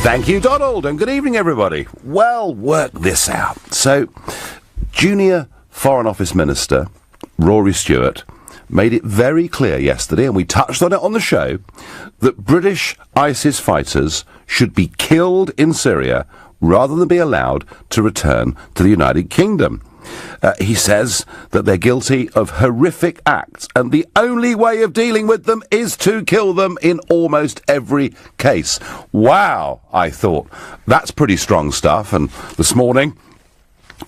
Thank you, Donald, and good evening, everybody. Well, work this out. So, Junior Foreign Office Minister Rory Stewart made it very clear yesterday, and we touched on it on the show, that British ISIS fighters should be killed in Syria rather than be allowed to return to the United Kingdom. He says that they're guilty of horrific acts, and the only way of dealing with them is to kill them in almost every case. Wow, I thought. That's pretty strong stuff. And this morning,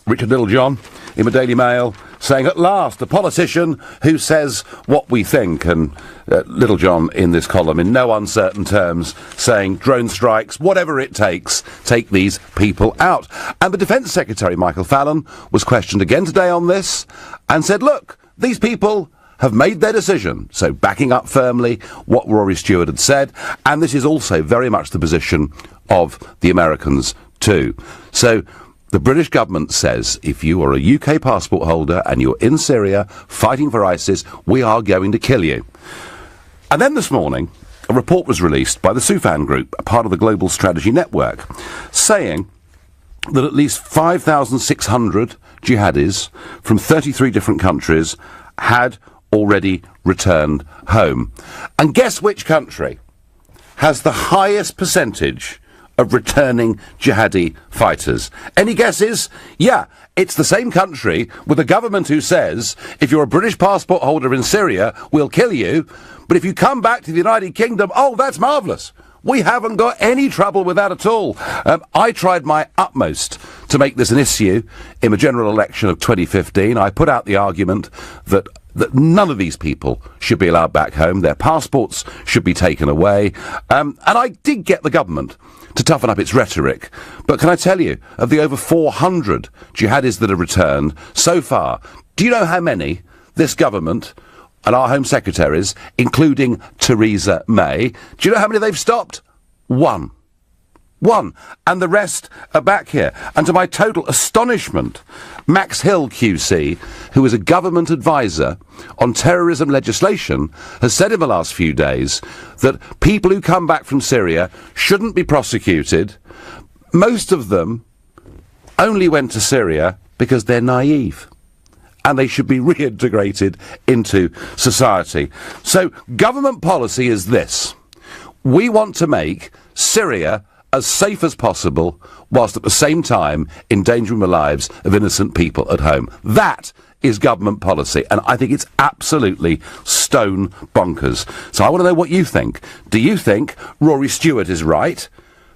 Richard Littlejohn in the Daily Mail saying, at last, a politician who says what we think. And Littlejohn in this column, in no uncertain terms, saying drone strikes, whatever it takes, take these people out. And the Defence Secretary, Michael Fallon, was questioned again today on this and said, look, these people have made their decision. So backing up firmly what Rory Stewart had said. And this is also very much the position of the Americans too. So the British government says, if you are a UK passport holder and you're in Syria fighting for ISIS, we are going to kill you. And then this morning, a report was released by the Soufan Group, a part of the Global Strategy Network, saying that at least 5,600 jihadis from 33 different countries had already returned home. And guess which country has the highest percentage of returning jihadi fighters? Any guesses? Yeah, it's the same country with a government who says, if you're a British passport holder in Syria, we'll kill you, but if you come back to the United Kingdom, oh, that's marvellous. We haven't got any trouble with that at all. I tried my utmost to make this an issue in the general election of 2015. I put out the argument that none of these people should be allowed back home. Their passports should be taken away. And I did get the government to toughen up its rhetoric. But can I tell you, of the over 400 jihadis that have returned so far, do you know how many this government and our Home Secretaries, including Theresa May, do you know how many they've stopped? One. And the rest are back here. And to my total astonishment, Max Hill QC, who is a government advisor on terrorism legislation, has said in the last few days that people who come back from Syria shouldn't be prosecuted. Most of them only went to Syria because they're naive, and they should be reintegrated into society. So government policy is this. We want to make Syria as safe as possible, whilst at the same time endangering the lives of innocent people at home. That is government policy, and I think it's absolutely stone bonkers. So I want to know what you think. Do you think Rory Stewart is right,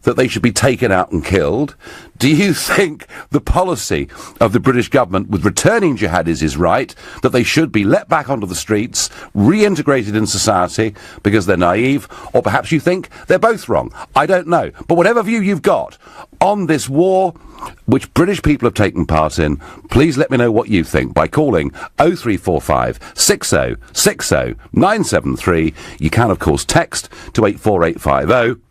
that they should be taken out and killed? Do you think the policy of the British government with returning jihadis is right, that they should be let back onto the streets, reintegrated in society because they're naive? Or perhaps you think they're both wrong. I don't know. But whatever view you've got on this war, which British people have taken part in, please let me know what you think by calling 0345 60 60 973. You can, of course, text to 84850.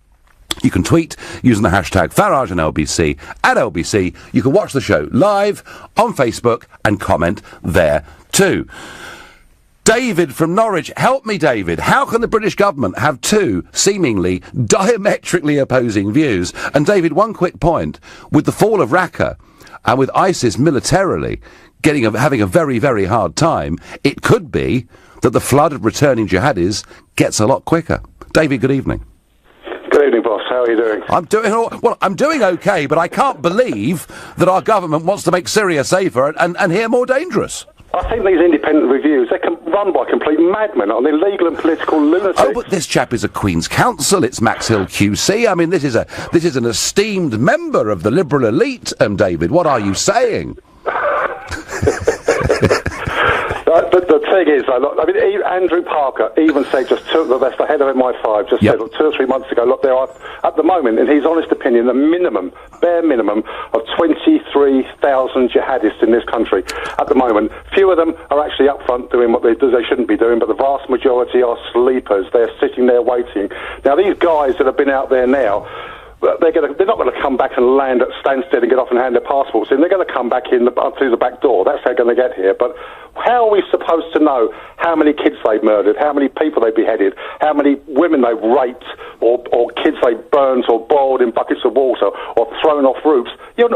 You can tweet using the hashtag Farage and LBC at LBC. You can watch the show live on Facebook and comment there too. David from Norwich. Help me, David. How can the British government have two seemingly diametrically opposing views? And David, one quick point. With the fall of Raqqa and with ISIS militarily having a very, very hard time, it could be that the flood of returning jihadis gets a lot quicker. David, good evening. Good evening, boss. How are you doing? I'm doing okay, but I can't believe that our government wants to make Syria safer and here more dangerous. I think these independent reviews, they can run by complete madmen on illegal and political lunatics. Oh, but this chap is a Queen's Counsel. It's Max Hill QC. I mean, this is an esteemed member of the liberal elite. David, what are you saying? The thing is, I mean, Andrew Parker even said that's the head of MI5, said 2 or 3 months ago, look, there are, at the moment, in his honest opinion, the bare minimum of 23,000 jihadists in this country at the moment. Few of them are actually up front doing what they shouldn't be doing, but the vast majority are sleepers. They're sitting there waiting. Now, these guys that have been out there now, they're not going to come back and land at Stansted and get off and hand their passports in. They're going to come back in through the back door. That's how they're going to get here. But how are we supposed to know how many kids they've murdered, how many people they've beheaded, how many women they've raped, or kids they burnt or boiled in buckets of water or thrown off roofs. You're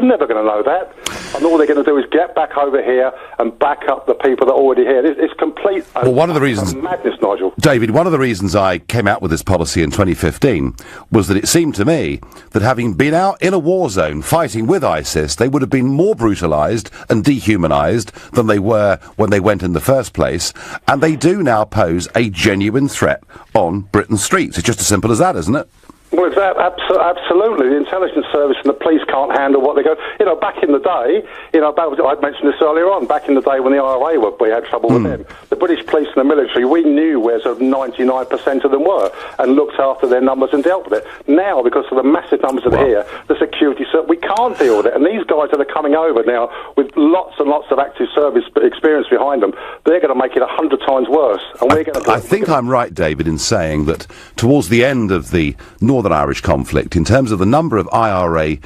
never going to know that. And all they're going to do is get back over here and back up the people that are already here. It's complete one of the reasons, madness, Nigel. David, one of the reasons I came out with this policy in 2015 was that it seemed to me that having been out in a war zone fighting with ISIS, they would have been more brutalised and dehumanised than they were when they went in the first place, and they do now pose a genuine threat on Britain's streets. It's just as simple as that, isn't it? Well, it's absolutely. The intelligence service and the police can't handle what they go. Back in the day, I mentioned this earlier on, back in the day when the IRA we had trouble with them. The British police and the military, we knew where sort of 99% of them were and looked after their numbers and dealt with it. Now, because of the massive numbers that are here, the security service, we can't deal with it. And these guys that are coming over now with lots and lots of active service experience behind them, they're going to make it 100 times worse. And we're going to. I think I'm right, David, in saying that towards the end of the Northern Irish conflict, in terms of the number of IRA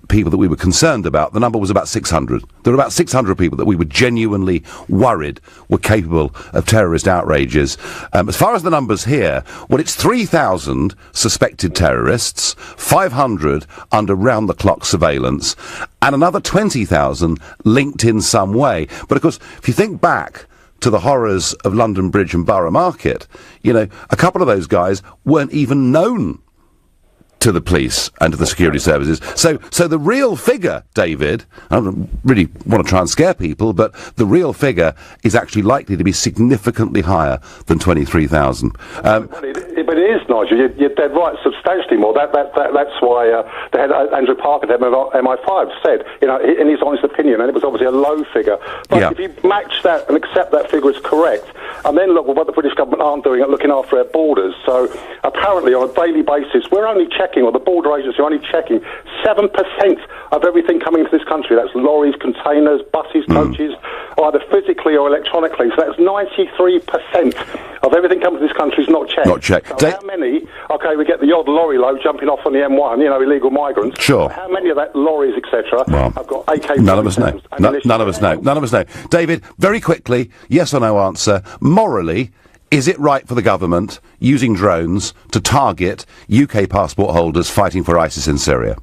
people that we were concerned about, the number was about 600. There were about 600 people that we were genuinely worried were capable of terrorist outrages. As far as the numbers here, well, it's 3,000 suspected terrorists, 500 under round-the-clock surveillance, and another 20,000 linked in some way. But, of course, if you think back to the horrors of London Bridge and Borough Market, a couple of those guys weren't even known to the police and to the security services. So the real figure, David, I don't really want to try and scare people, but the real figure is actually likely to be significantly higher than 23,000. But it is, Nigel. You're dead right. Substantially more. That's why the head Andrew Parker, the MI5, said, in his honest opinion, and it was obviously a low figure. But if you match that and accept that figure is correct, and then look at what the British government aren't doing at looking after their borders. So apparently, on a daily basis, we're only checking, or the border agency are only checking 7% of everything coming into this country. That's lorries, containers, buses, coaches, either physically or electronically. So that's 93% of everything coming to this country is not checked. Not checked. So how many? Okay, we get the odd lorry load jumping off on the M1, illegal migrants. Sure. How many of that lorries, etc., have got AK? None of us know. None of us know. None of us know. David, very quickly, yes or no answer. Morally, is it right for the government using drones to target UK passport holders fighting for ISIS in Syria?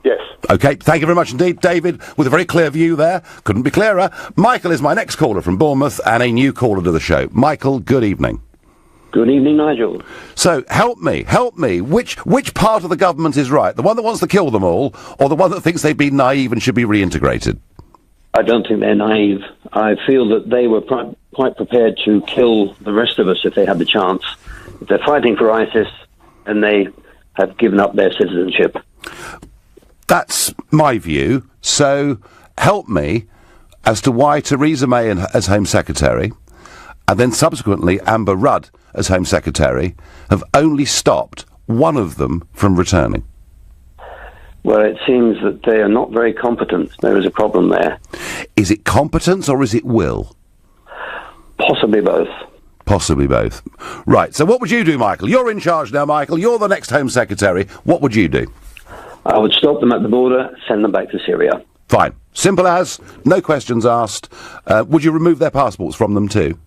Yes. OK, thank you very much indeed, David, with a very clear view there. Couldn't be clearer. Michael is my next caller from Bournemouth and a new caller to the show. Michael, good evening. Good evening, Nigel. So, help me. Which part of the government is right? The one that wants to kill them all, or the one that thinks they've been naive and should be reintegrated? I don't think they're naive. I feel that they were quite prepared to kill the rest of us if they had the chance. If they're fighting for ISIS, and they have given up their citizenship. That's my view. So, help me as to why Theresa May as Home Secretary, and then subsequently Amber Rudd as Home Secretary, have only stopped one of them from returning. Well, it seems that they are not very competent. There is a problem there. Is it competence or is it will? Possibly both. Possibly both. Right, so what would you do, Michael? You're in charge now, Michael. You're the next Home Secretary. What would you do? I would stop them at the border, send them back to Syria. Fine. Simple as, no questions asked. Would you remove their passports from them too?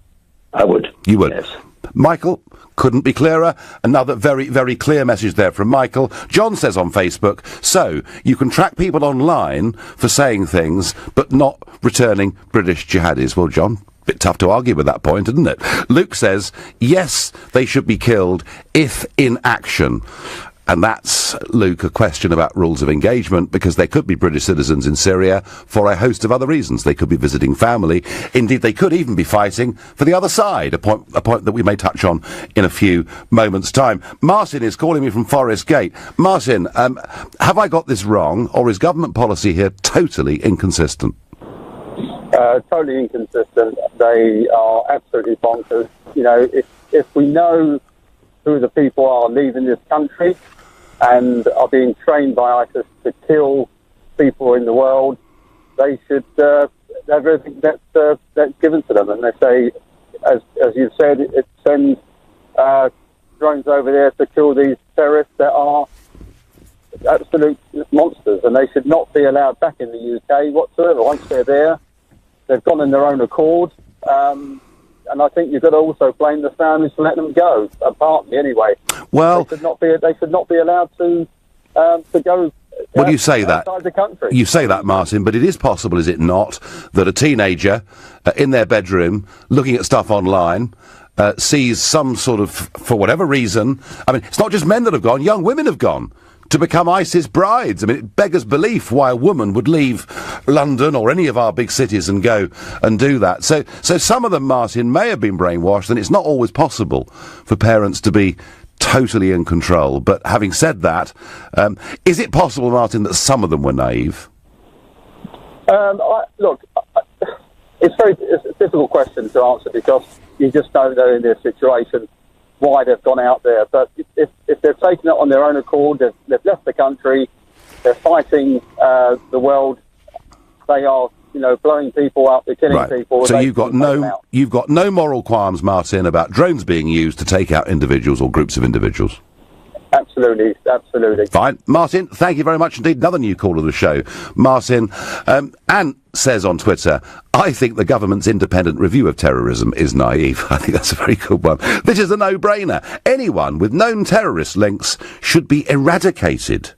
I would. You would? Yes. Michael, couldn't be clearer. Another very, very clear message there from Michael. John says on Facebook, so you can track people online for saying things, but not returning British jihadis. Well, John, bit tough to argue with that point, isn't it? Luke says, yes, they should be killed if in action. And that's, Luke, a question about rules of engagement, because they could be British citizens in Syria for a host of other reasons. They could be visiting family. Indeed, they could even be fighting for the other side, a point that we may touch on in a few moments' time. Martin is calling me from Forest Gate. Martin, have I got this wrong, or is government policy here totally inconsistent? Totally inconsistent. They are absolutely bonkers. If we know who the people are leaving this country and are being trained by ISIS to kill people in the world, they should have everything that's given to them. And they say, as you've said, it sends drones over there to kill these terrorists that are absolute monsters, and they should not be allowed back in the UK whatsoever. Once they're there, they've gone in their own accord. and I think you've got to also blame the families for letting them go, partly anyway. Well, they should not be allowed to go. Well, you say that. Outside the country. You say that, Martin, but it is possible, is it not, that a teenager in their bedroom looking at stuff online sees some sort of, for whatever reason, I mean, it's not just men that have gone, young women have gone to become ISIS brides. I mean, it beggars belief why a woman would leave London or any of our big cities and go and do that. So some of them, Martin, may have been brainwashed, and it's not always possible for parents to be totally in control. But having said that, is it possible, Martin, that some of them were naive? It's a difficult question to answer because you just don't know in their situation why they've gone out there. But if they've taken it on their own accord, they've left the country, they're fighting the world, they are, blowing people up, they're killing people. So you've got no moral qualms, Martin, about drones being used to take out individuals or groups of individuals? Absolutely. Fine. Martin, thank you very much indeed. Another new caller to the show. Martin, Anne says on Twitter, I think the government's independent review of terrorism is naive. I think that's a very good one. This is a no-brainer. Anyone with known terrorist links should be eradicated.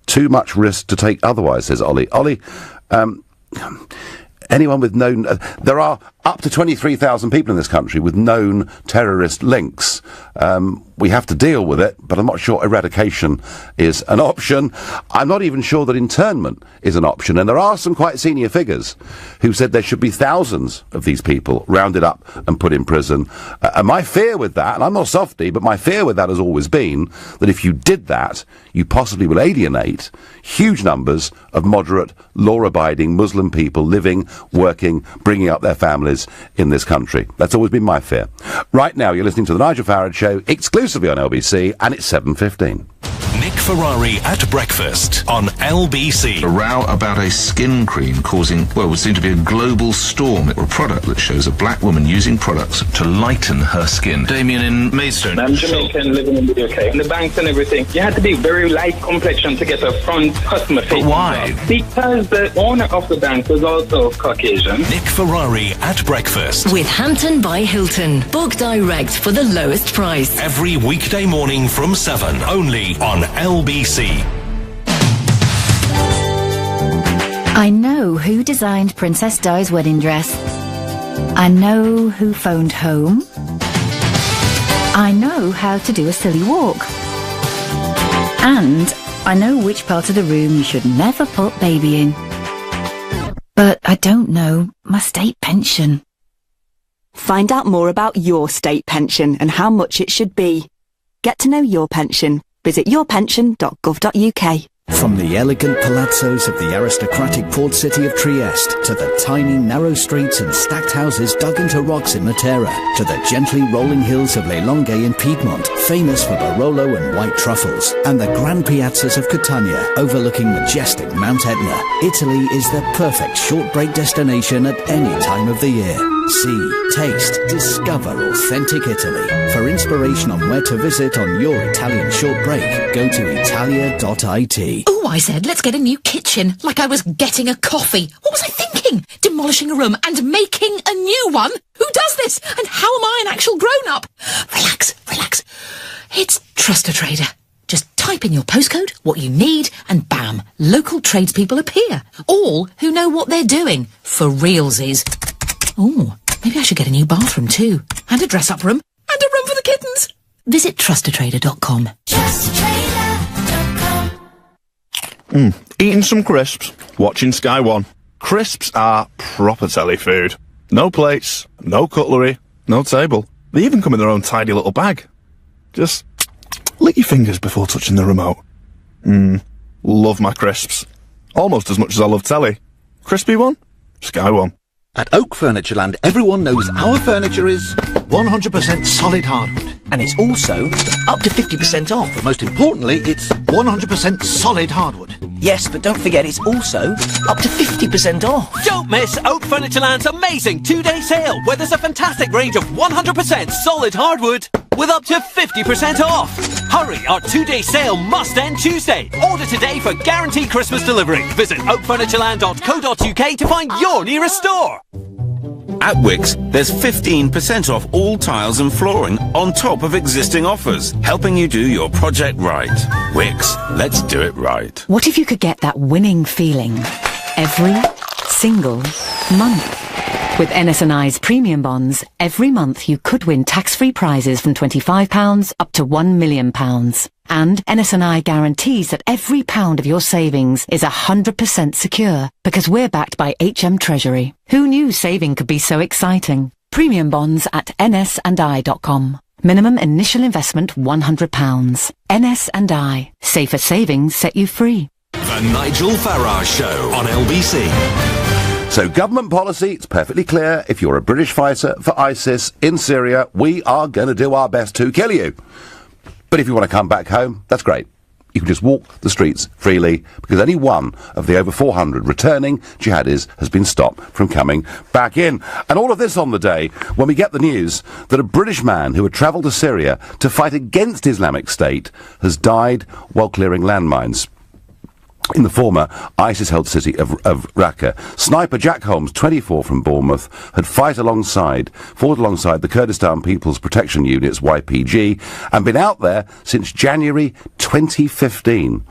Too much risk to take otherwise, says Ollie. Ollie, anyone with known... there are up to 23,000 people in this country with known terrorist links. We have to deal with it, but I'm not sure eradication is an option. I'm not even sure that internment is an option. And there are some quite senior figures who said there should be thousands of these people rounded up and put in prison. And my fear with that, and I'm not softy, but my fear with that has always been that if you did that, you possibly will alienate huge numbers of moderate, law-abiding Muslim people living, working, bringing up their families in this country. That's always been my fear. Right now, you're listening to The Nigel Farage Show, exclusively on LBC, and it's 7:15. Nick Ferrari at breakfast on LBC. A row about a skin cream causing, what seemed to be a global storm. A product that shows a black woman using products to lighten her skin. Damien in Maidstone. I'm Jamaican, living in the UK. In the banks and everything, you had to be very light complexion to get a front customer facing. But why? Job. Because the owner of the bank was also Caucasian. Nick Ferrari at breakfast. With Hampton by Hilton. Book direct for the lowest price. Every weekday morning from 7, only on LBC. I know who designed Princess Di's wedding dress. I know who phoned home. I know how to do a silly walk. And I know which part of the room you should never put baby in. But I don't know my state pension. Find out more about your state pension and how much it should be. Get to know your pension. Visit yourpension.gov.uk. From the elegant palazzos of the aristocratic port city of Trieste to the tiny narrow streets and stacked houses dug into rocks in Matera to the gently rolling hills of Le Longue in Piedmont, famous for Barolo and white truffles, and the grand piazzas of Catania overlooking majestic Mount Etna, Italy is the perfect short break destination at any time of the year. See, taste, discover authentic Italy. For inspiration on where to visit on your Italian short break, go to italia.it. Oh, I said, let's get a new kitchen, like I was getting a coffee. What was I thinking? Demolishing a room and making a new one? Who does this? And how am I an actual grown-up? Relax. It's Trust a Trader. Just type in your postcode, what you need, and bam, local tradespeople appear. All who know what they're doing. For realsies. Oh, maybe I should get a new bathroom too. And a dress-up room. And a room for the kittens. Visit trustatrader.com. Eating some crisps, watching Sky One. Crisps are proper telly food. No plates, no cutlery, no table. They even come in their own tidy little bag. Just lick your fingers before touching the remote. Love my crisps. Almost as much as I love telly. Crispy one, Sky One. At Oak Furnitureland, everyone knows our furniture is 100% solid hardwood. And it's also up to 50% off. But most importantly, it's 100% solid hardwood. Yes, but don't forget it's also up to 50% off. Don't miss Oak Furnitureland's amazing 2-day sale, where there's a fantastic range of 100% solid hardwood with up to 50% off. Hurry, our 2-day sale must end Tuesday. Order today for guaranteed Christmas delivery. Visit oakfurnitureland.co.uk to find your nearest store. At Wix, there's 15% off all tiles and flooring on top of existing offers, helping you do your project right. Wix, let's do it right. What if you could get that winning feeling every single month? With NS&I's premium bonds, every month you could win tax-free prizes from £25 up to £1 million. And NS&I guarantees that every pound of your savings is 100% secure because we're backed by HM Treasury. Who knew saving could be so exciting? Premium bonds at nsandi.com. Minimum initial investment £100. NS&I. Safer savings set you free. The Nigel Farage Show on LBC. So government policy, it's perfectly clear. If you're a British fighter for ISIS in Syria, we are going to do our best to kill you. But if you want to come back home, that's great. You can just walk the streets freely because only one of the over 400 returning jihadis has been stopped from coming back in. And all of this on the day when we get the news that a British man who had travelled to Syria to fight against Islamic State has died while clearing landmines in the former ISIS-held city of Raqqa. Sniper Jack Holmes, 24, from Bournemouth, had fought alongside the Kurdistan People's Protection Unit's YPG and been out there since January 2015.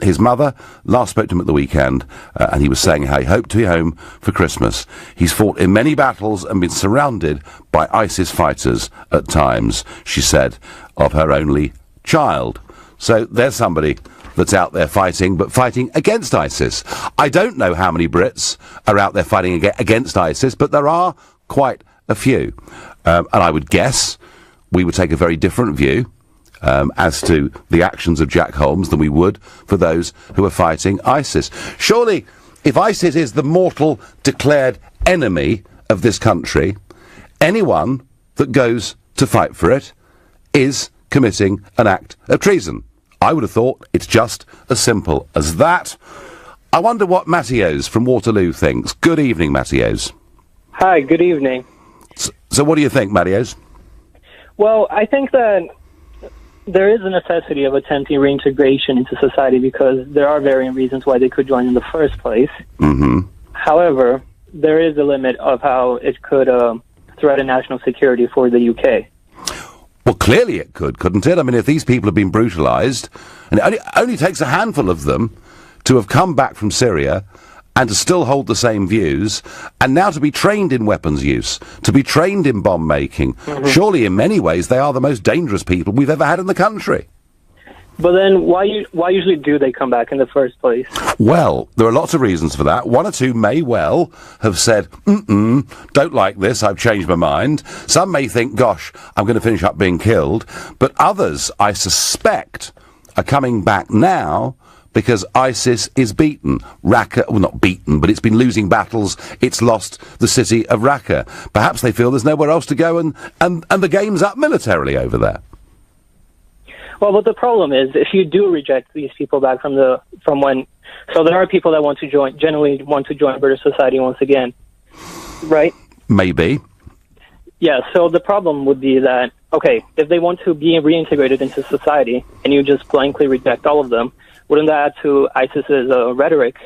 His mother last spoke to him at the weekend, and he was saying how he hoped to be home for Christmas. He's fought in many battles and been surrounded by ISIS fighters at times, she said, of her only child. So there's somebody that's out there fighting, but fighting against ISIS. I don't know how many Brits are out there fighting against ISIS, but there are quite a few. And I would guess we would take a very different view as to the actions of Jack Holmes than we would for those who are fighting ISIS. Surely, if ISIS is the mortal declared enemy of this country, anyone that goes to fight for it is committing an act of treason. I would have thought it's just as simple as that. I wonder what Mattios from Waterloo thinks. Good evening, Mattios. Hi, good evening. So what do you think, Mattios? Well, I think that there is a necessity of attempting reintegration into society because there are varying reasons why they could join in the first place. Mm-hmm. However, there is a limit of how it could threaten national security for the UK. Well, clearly it could, couldn't it? I mean, if these people have been brutalised, and it only takes a handful of them to have come back from Syria and to still hold the same views, and now to be trained in weapons use, to be trained in bomb making. Mm-hmm. Surely, in many ways, they are the most dangerous people we've ever had in the country. But then, why usually do they come back in the first place? Well, there are lots of reasons for that. One or two may well have said, don't like this, I've changed my mind. Some may think, gosh, I'm going to finish up being killed. But others, I suspect, are coming back now because ISIS is beaten. Raqqa, well, not beaten, but it's been losing battles. It's lost the city of Raqqa. Perhaps they feel there's nowhere else to go and the game's up militarily over there. Well, but the problem is, if you do reject these people back so there are people that generally want to join British society once again, right? Maybe. Yeah, so the problem would be that, okay, if they want to be reintegrated into society, and you just blankly reject all of them, wouldn't that add to ISIS's rhetoric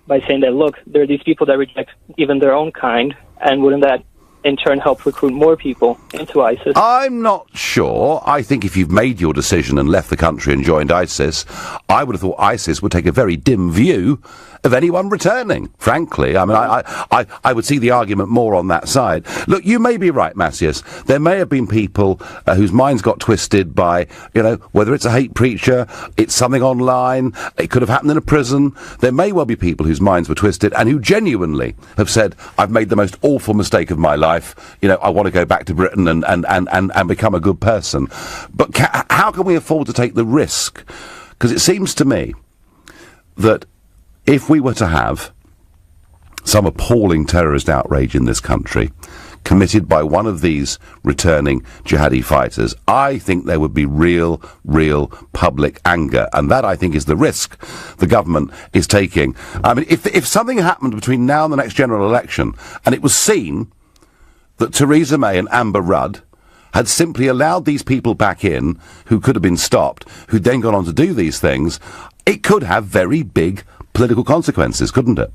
by saying that, look, there are these people that reject even their own kind, and wouldn't that in turn help recruit more people into ISIS? I'm not sure. I think if you've made your decision and left the country and joined ISIS, I would have thought ISIS would take a very dim view of anyone returning, frankly. I mean, I would see the argument more on that side. Look, you may be right, Matthias. There may have been people whose minds got twisted by, whether it's a hate preacher, it's something online, it could have happened in a prison. There may well be people whose minds were twisted and who genuinely have said, I've made the most awful mistake of my life. I want to go back to Britain and become a good person. But how can we afford to take the risk? Because it seems to me that if we were to have some appalling terrorist outrage in this country committed by one of these returning jihadi fighters, I think there would be real public anger. And that, I think, is the risk the government is taking. I mean, if something happened between now and the next general election, and it was seen that Theresa May and Amber Rudd had simply allowed these people back in who could have been stopped, who'd then gone on to do these things, it could have very big political consequences, couldn't it?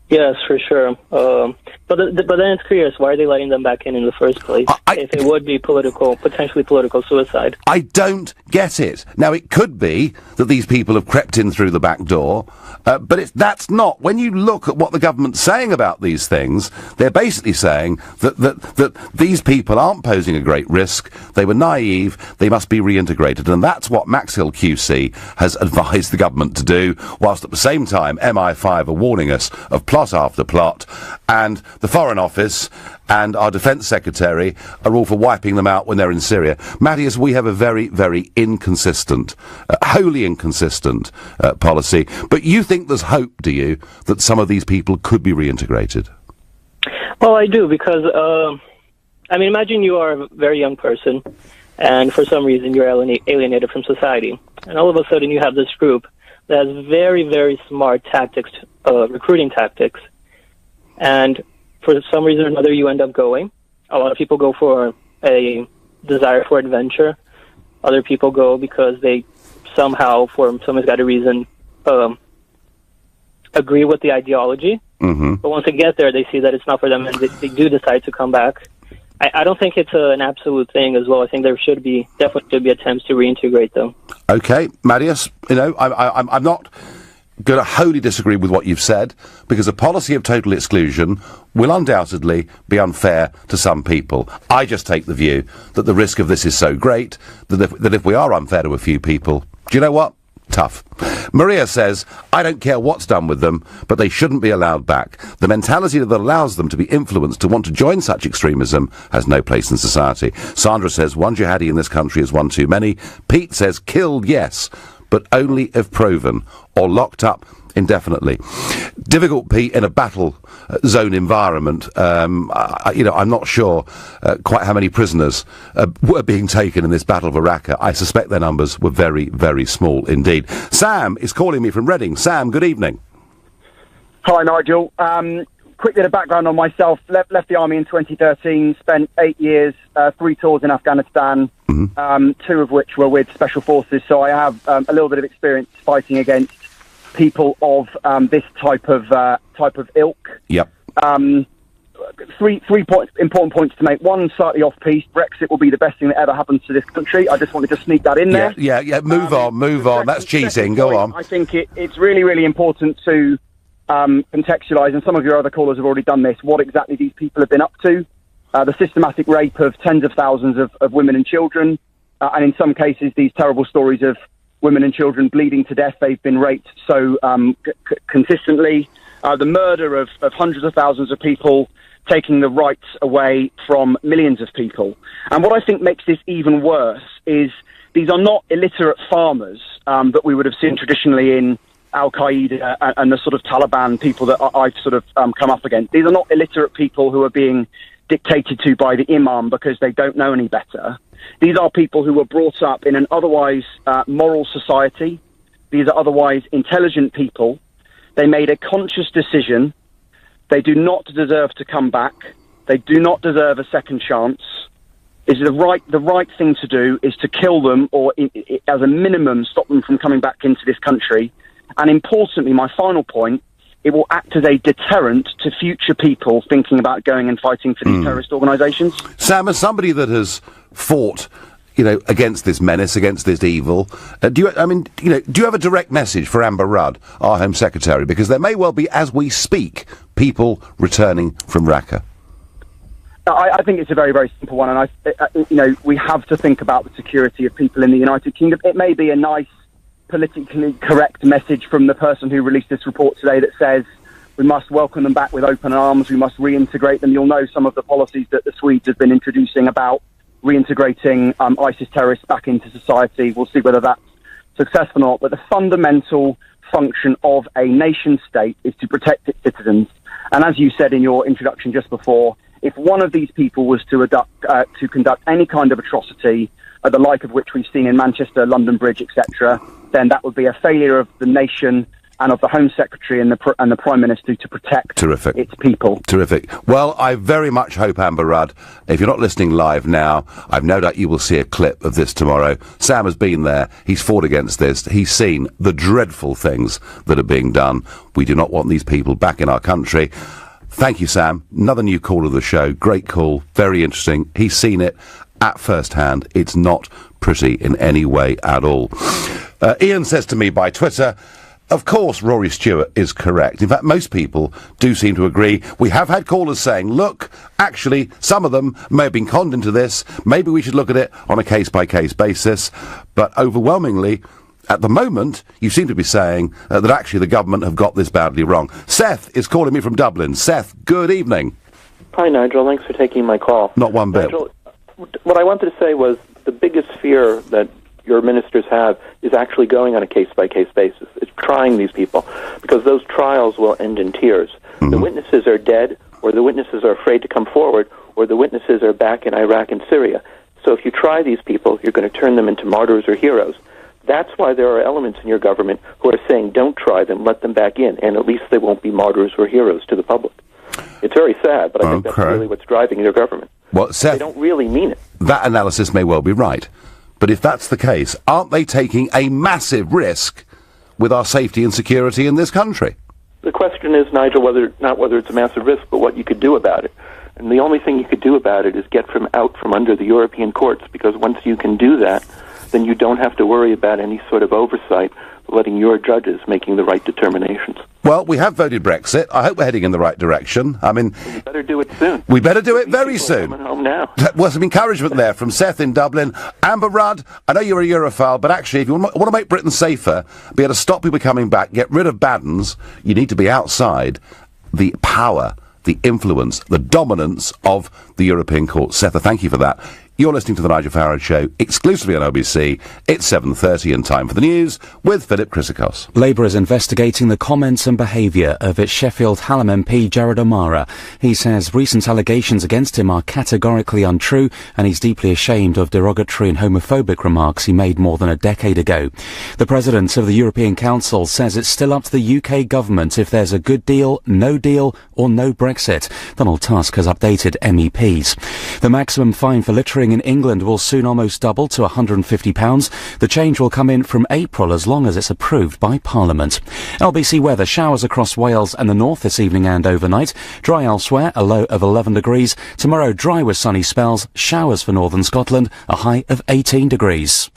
Yes, for sure. But then it's curious, why are they letting them back in the first place? If it would be potentially political suicide. I don't get it. Now, it could be that these people have crept in through the back door, but that's not. When you look at what the government's saying about these things, they're basically saying that these people aren't posing a great risk, they were naive, they must be reintegrated, and that's what Max Hill QC has advised the government to do, whilst at the same time MI5 are warning us of plot after plot, and the Foreign Office and our Defence Secretary are all for wiping them out when they're in Syria. Matthias, we have a very, very inconsistent, wholly inconsistent policy, but you think there's hope, do you, that some of these people could be reintegrated? Well, I do, because, imagine you are a very young person, and for some reason you're alienated from society, and all of a sudden you have this group that has very, very smart tactics, recruiting tactics, and for some reason or another you end up going. A lot of people go for a desire for adventure. Other people go because they somehow, for some misguided reason, agree with the ideology. Mm-hmm. But once they get there, they see that it's not for them, and they do decide to come back. I don't think it's an absolute thing as well. I think there definitely should be attempts to reintegrate them. Okay, Marius, I'm not going to wholly disagree with what you've said, because a policy of total exclusion will undoubtedly be unfair to some people. I just take the view that the risk of this is so great that if we are unfair to a few people, do you know what? Tough. Maria says, I don't care what's done with them, but they shouldn't be allowed back. The mentality that allows them to be influenced to want to join such extremism has no place in society. Sandra says, one jihadi in this country is one too many. Pete says, killed, yes, but only if proven, or locked up indefinitely. Difficult, Pete, in a battle zone environment. I'm not sure quite how many prisoners were being taken in this Battle of Raqqa. I suspect their numbers were very, very small indeed. Sam is calling me from Reading. Sam, good evening. Hi, Nigel. Quick bit of background on myself. Left the army in 2013, spent 8 years, 3 tours in Afghanistan, 2 of which were with Special Forces, so I have a little bit of experience fighting against people of this type of ilk. Yep. Three important points to make. One, slightly off-piece. Brexit will be the best thing that ever happens to this country. I just wanted to sneak that in there. Yeah. Move on. That's cheating. Go on. I think it's really, really important to contextualise, and some of your other callers have already done this, what exactly these people have been up to. The systematic rape of tens of thousands of women and children, and in some cases these terrible stories of women and children bleeding to death. They've been raped so consistently. The murder of hundreds of thousands of people, taking the rights away from millions of people. And what I think makes this even worse is these are not illiterate farmers that we would have seen traditionally in Al-Qaeda and the sort of Taliban people that I've sort of come up against. These are not illiterate people who are being dictated to by the imam because they don't know any better. These are people who were brought up in an otherwise moral society. These are otherwise intelligent people. They made a conscious decision. They do not deserve to come back. They do not deserve a second chance. Is the right thing to do is to kill them, or as a minimum stop them from coming back into this country. And importantly, my final point, it will act as a deterrent to future people thinking about going and fighting for these terrorist organisations. Sam, as somebody that has fought, against this menace, against this evil, do you have a direct message for Amber Rudd, our Home Secretary? Because there may well be, as we speak, people returning from Raqqa. I think it's a very, very simple one, and we have to think about the security of people in the United Kingdom. It may be a nice, politically correct message from the person who released this report today that says we must welcome them back with open arms, we must reintegrate them. You'll know some of the policies that the Swedes have been introducing about reintegrating ISIS terrorists back into society. We'll see whether that's successful or not. But the fundamental function of a nation state is to protect its citizens. And as you said in your introduction just before, if one of these people was to conduct any kind of atrocity, the like of which we've seen in Manchester, London Bridge, etc., then that would be a failure of the nation and of the Home Secretary and the Prime Minister to protect its people. Terrific. Well, I very much hope, Amber Rudd, if you're not listening live now, I've no doubt you will see a clip of this tomorrow. Sam has been there. He's fought against this. He's seen the dreadful things that are being done. We do not want these people back in our country. Thank you, Sam. Another new call of the show. Great call. Very interesting. He's seen it at first hand. It's not pretty in any way at all. Ian says to me by Twitter, of course Rory Stewart is correct. In fact, most people do seem to agree. We have had callers saying, look, actually, some of them may have been conned into this. Maybe we should look at it on a case-by-case basis. But overwhelmingly, at the moment, you seem to be saying that actually the government have got this badly wrong. Seth is calling me from Dublin. Seth, good evening. Hi, Nigel. Thanks for taking my call. Not one bit. Nigel, what I wanted to say was the biggest fear that your ministers have is actually going on a case-by-case basis. It's trying these people, because those trials will end in tears. Mm-hmm. The witnesses are dead, or the witnesses are afraid to come forward, or the witnesses are back in Iraq and Syria. So if you try these people, you're going to turn them into martyrs or heroes. That's why there are elements in your government who are saying, don't try them, let them back in, and at least they won't be martyrs or heroes to the public. It's very sad, but I think that's really what's driving your government. Well, Seth, they don't really mean it. That analysis may well be right. But if that's the case, aren't they taking a massive risk with our safety and security in this country? The question is, Nigel, not whether it's a massive risk, but what you could do about it. And the only thing you could do about it is get out from under the European courts, because once you can do that, then you don't have to worry about any sort of oversight, letting your judges making the right determinations. Well, we have voted Brexit. I hope we're heading in the right direction. I mean, we better do it soon. We better do it very soon. Coming home now. Well, some encouragement there from Seth in Dublin. Amber Rudd, I know you're a Europhile, but actually, if you want to make Britain safer, be able to stop people coming back, get rid of bad uns, you need to be outside the power, the influence, the dominance of the European Court. Seth, thank you for that. You're listening to the Nigel Farage Show, exclusively on LBC. It's 7:30 and time for the news with Philip Chryssikos. Labour is investigating the comments and behaviour of its Sheffield Hallam MP Jared O'Mara. He says recent allegations against him are categorically untrue, and he's deeply ashamed of derogatory and homophobic remarks he made more than a decade ago. The President of the European Council says it's still up to the UK government if there's a good deal, no deal or no Brexit. Donald Tusk has updated MEPs. The maximum fine for littering in England will soon almost double to £150. The change will come in from April as long as it's approved by Parliament. LBC weather, showers across Wales and the north this evening and overnight. Dry elsewhere, a low of 11 degrees. Tomorrow dry with sunny spells, showers for northern Scotland, a high of 18 degrees.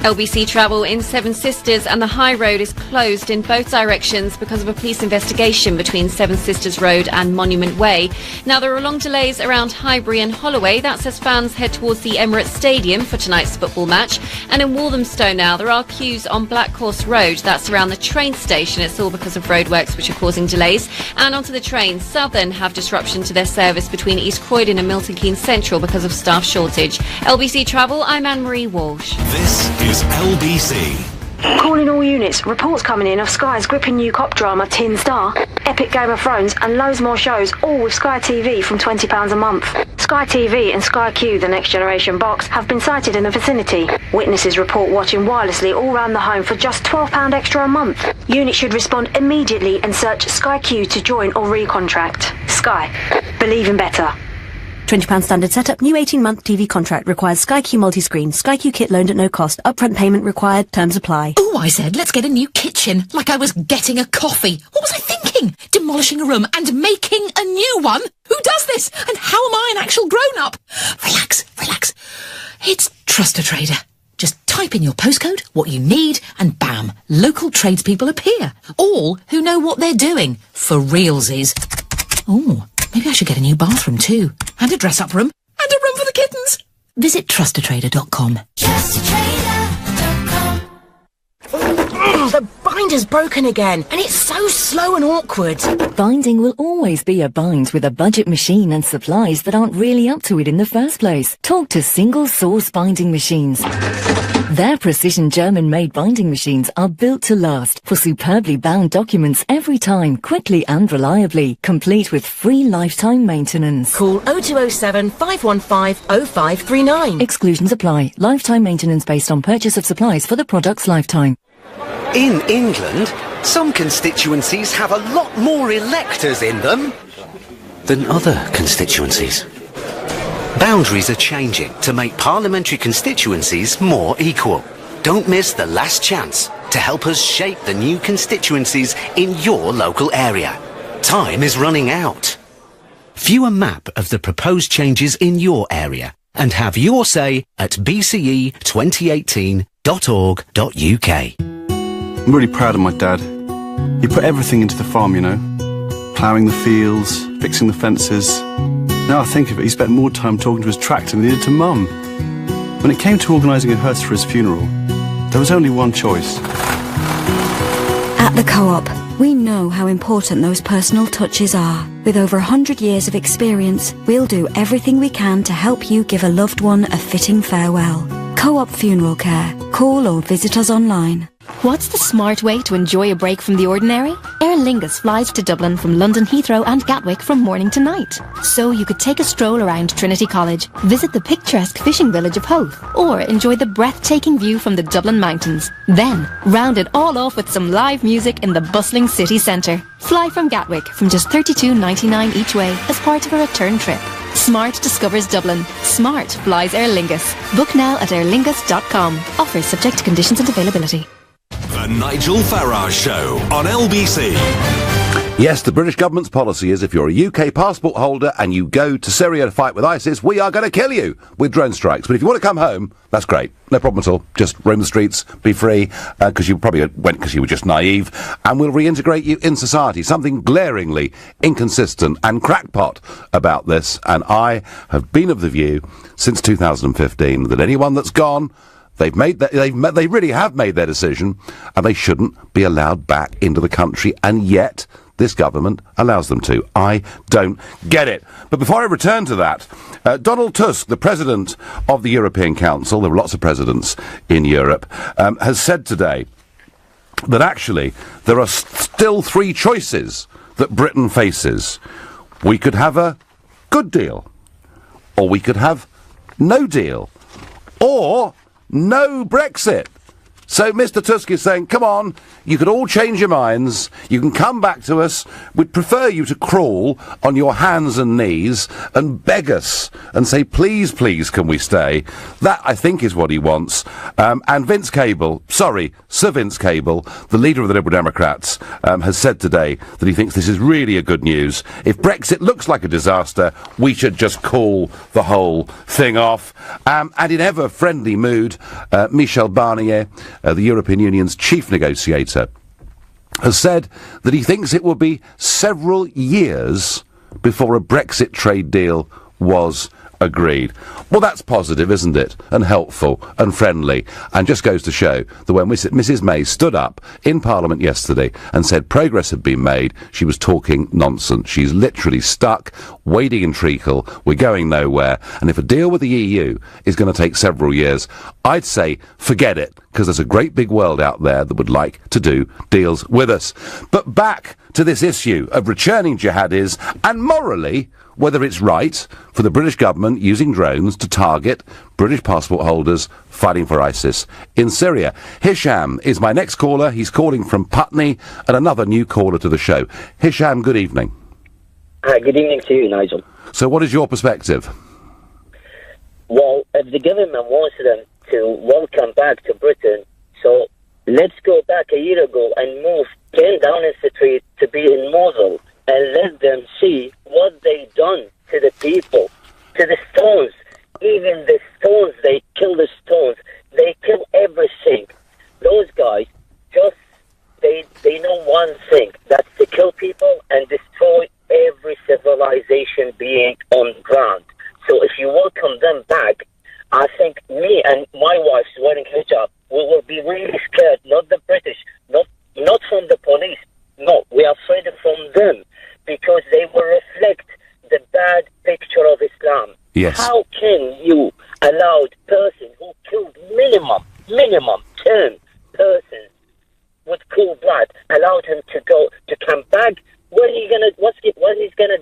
LBC travel in Seven Sisters and the High Road is closed in both directions because of a police investigation between Seven Sisters Road and Monument Way. Now, there are long delays around Highbury and Holloway. That's as fans head towards the Emirates Stadium for tonight's football match. And in Walthamstow now, there are queues on Black Horse Road. That's around the train station. It's all because of roadworks which are causing delays. And onto the trains, Southern have disruption to their service between East Croydon and Milton Keynes Central because of staff shortage. LBC Travel, I'm Anne-Marie Walsh. This is LBC. Calling all units. Reports coming in of Sky's gripping new cop drama Tin Star, epic Game of Thrones and loads more shows, all with Sky TV from £20 a month. Sky TV and Sky Q, the next generation box, have been sighted in the vicinity. Witnesses report watching wirelessly all round the home for just £12 extra a month. Units should respond immediately and search Sky Q to join or recontract. Sky. Believe in better. £20 standard setup, new 18-month TV contract, requires Sky Q multi-screen, Sky Q kit loaned at no cost, upfront payment required, terms apply. Oh, I said, let's get a new kitchen, like I was getting a coffee. What was I thinking? Demolishing a room and making a new one? Who does this? And how am I an actual grown-up? Relax, relax. It's Trust a Trader. Just type in your postcode, what you need, and bam, local tradespeople appear. All who know what they're doing. For realsies. Oh, maybe I should get a new bathroom too. And a dress-up room. And a room for the kittens. Visit trustatrader.com. The binder's broken again, and it's so slow and awkward. Binding will always be a bind with a budget machine and supplies that aren't really up to it in the first place. Talk to Single Source Binding Machines. Their precision German-made binding machines are built to last for superbly bound documents every time, quickly and reliably, complete with free lifetime maintenance. Call 0207 515 0539. Exclusions apply. Lifetime maintenance based on purchase of supplies for the product's lifetime. In England, some constituencies have a lot more electors in them than other constituencies. Boundaries are changing to make parliamentary constituencies more equal. Don't miss the last chance to help us shape the new constituencies in your local area. Time is running out. View a map of the proposed changes in your area and have your say at bce2018.org.uk. I'm really proud of my dad. He put everything into the farm, you know. Ploughing the fields, fixing the fences. Now I think of it, he spent more time talking to his tractor than he did to Mum. When it came to organising a hearse for his funeral, there was only one choice. At the Co-op, we know how important those personal touches are. With over 100 years of experience, we'll do everything we can to help you give a loved one a fitting farewell. Co-op Funeral Care. Call or visit us online. What's the smart way to enjoy a break from the ordinary? Aer Lingus flies to Dublin from London Heathrow and Gatwick from morning to night. So you could take a stroll around Trinity College, visit the picturesque fishing village of Howth, or enjoy the breathtaking view from the Dublin mountains. Then, round it all off with some live music in the bustling city centre. Fly from Gatwick from just $32.99 each way as part of a return trip. Smart discovers Dublin. Smart flies Aer Lingus. Book now at airlingus.com. Offers subject to conditions and availability. The Nigel Farage Show on LBC. Yes, the British government's policy is if you're a UK passport holder and you go to Syria to fight with ISIS, we are going to kill you with drone strikes. But if you want to come home, that's great. No problem at all. Just roam the streets, be free, because you probably went because you were just naive, and we'll reintegrate you in society. Something glaringly inconsistent and crackpot about this, and I have been of the view since 2015 that anyone that's gone, they really have made their decision, and they shouldn't be allowed back into the country, and yet this government allows them to. I don't get it. But before I return to that, Donald Tusk, the president of the European Council, there were lots of presidents in Europe, has said today that actually there are still three choices that Britain faces. We could have a good deal, or we could have no deal, or no Brexit. So Mr. Tusk is saying, come on, you could all change your minds, you can come back to us, we'd prefer you to crawl on your hands and knees and beg us and say, please, please, can we stay? That, I think, is what he wants. And Vince Cable, Sir Vince Cable, the leader of the Liberal Democrats, has said today that he thinks this is really a good news. If Brexit looks like a disaster, we should just call the whole thing off. And in ever friendly mood, Michel Barnier, the European Union's chief negotiator, has said that he thinks it will be several years before a Brexit trade deal was agreed. Well, that's positive, isn't it? And helpful and friendly, and just goes to show that when Mrs. May stood up in Parliament yesterday and said progress had been made, she was talking nonsense. She's literally stuck, wading in treacle, we're going nowhere, and if a deal with the EU is going to take several years, I'd say forget it, because there's a great big world out there that would like to do deals with us. But back to this issue of returning jihadis, and morally, whether it's right for the British government using drones to target British passport holders fighting for ISIS in Syria. Hisham is my next caller. He's calling from Putney, and another new caller to the show. Hisham, good evening. Hi, good evening to you, Nigel. So what is your perspective? Well, if the government wants them to welcome back to Britain, so let's go back a year ago and move 10 Downing Street to be in Mosul, and let them see what they done to the people, to the stones. Even the stones, they kill the stones. They kill everything. Those guys, they know one thing, that's to kill people and destroy every civilization being on ground. So if you welcome them back, I think me and my wife's wearing hijab, we will be really scared, not the British, not from the police. No, we are afraid from them, because they will reflect the bad picture of Islam. Yes. How can you allow a person who killed minimum 10 persons with cool blood, allowed him to come back? What he's gonna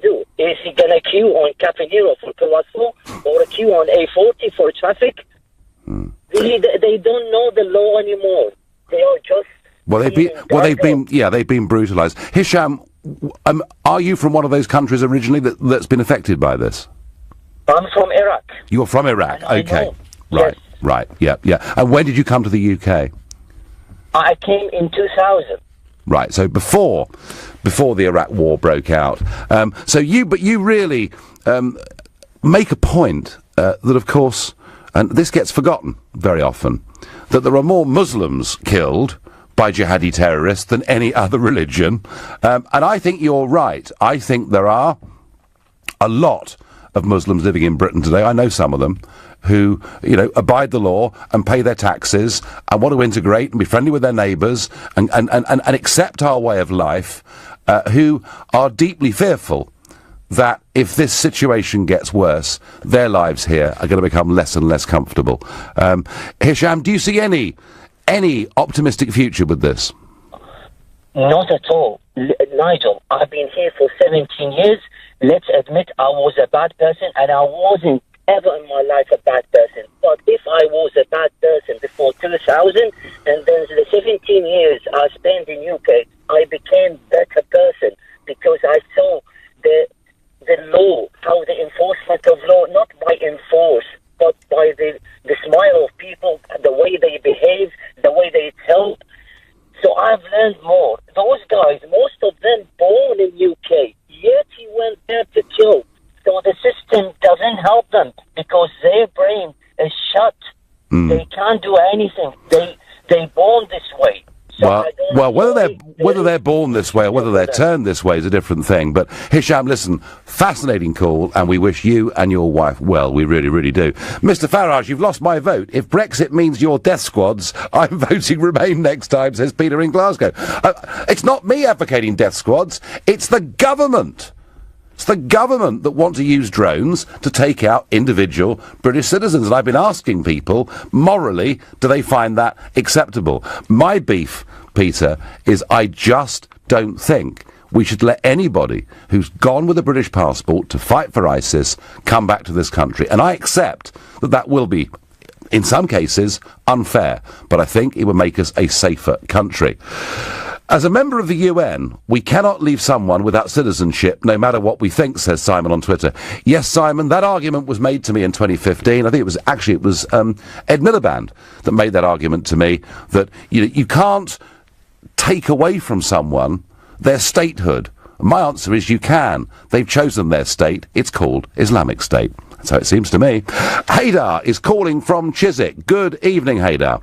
do? Is he gonna queue on Caponero for Palazzo, or a queue on A40 for traffic? They don't know the law anymore. They are just They've been brutalised. Hisham, are you from one of those countries originally that's been affected by this? I'm from Iraq. You're from Iraq, okay. Yes. Right, yeah. And when did you come to the UK? I came in 2000. Right, so before the Iraq War broke out. But you really make a point that, of course, and this gets forgotten very often, that there are more Muslims killed by jihadi terrorists than any other religion. And I think you're right. I think there are a lot of Muslims living in Britain today, I know some of them, who, abide the law and pay their taxes and want to integrate and be friendly with their neighbours and accept our way of life, who are deeply fearful that if this situation gets worse, their lives here are going to become less and less comfortable. Hisham, do you see any optimistic future with this? Not at all. Nigel, I've been here for 17 years. Let's admit I was a bad person, and I wasn't ever in my life a bad person. But if I was a bad person before 2000, and then the 17 years I spent in UK, I became a better person because I saw the law, how the enforcement of law, not by enforce, but by the smile of people, the way they behave, the way they tell. So I've learned more. Those guys, most of them born in UK, yet he went there to kill. So the system doesn't help them because their brain is shut. They can't do anything. They born this way. So whether they're born this way or whether they're turned this way is a different thing. But Hisham, listen, fascinating call, and we wish you and your wife well. We really, really do. Mr. Farage, you've lost my vote. If Brexit means your death squads, I'm voting Remain next time, says Peter in Glasgow. It's not me advocating death squads. It's the government. It's the government that want to use drones to take out individual British citizens. And I've been asking people, morally, do they find that acceptable? My beef, Peter, is I just don't think we should let anybody who's gone with a British passport to fight for ISIS come back to this country. And I accept that that will be, in some cases, unfair. But I think it would make us a safer country. As a member of the UN, we cannot leave someone without citizenship, no matter what we think, says Simon on Twitter. Yes, Simon, that argument was made to me in 2015. I think it was Ed Miliband that made that argument to me, that you can't take away from someone their statehood. My answer is you can. They've chosen their state. It's called Islamic State. That's how it seems to me. Haydar is calling from Chiswick. Good evening, Haydar.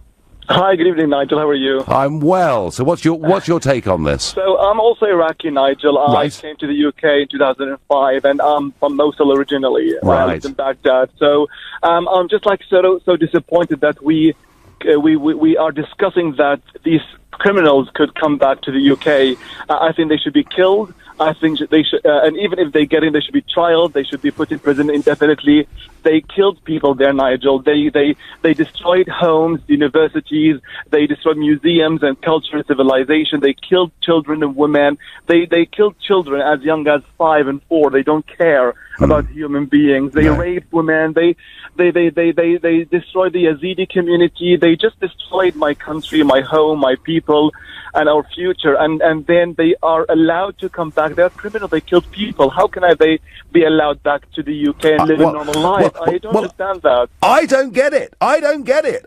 Hi, good evening, Nigel. How are you? I'm well. So what's your take on this? So I'm also Iraqi, Nigel. Right. I came to the UK in 2005, and I'm from Mosul originally. Right. I lived in Baghdad. So I'm just so disappointed that we are discussing that these criminals could come back to the UK. I think they should be killed. I think they should, and even if they get in, they should be trialed. They should be put in prison indefinitely. They killed people there, Nigel. They destroyed homes, universities. They destroyed museums and culture and civilization. They killed children and women. They killed children as young as 5 and 4. They don't care about human beings. They raped women. They destroyed the Yazidi community. They just destroyed my country, my home, my people, and our future. And then they are allowed to come back. They are criminal. They killed people. How can they be allowed back to the UK and live a normal life? I don't understand that. I don't get it.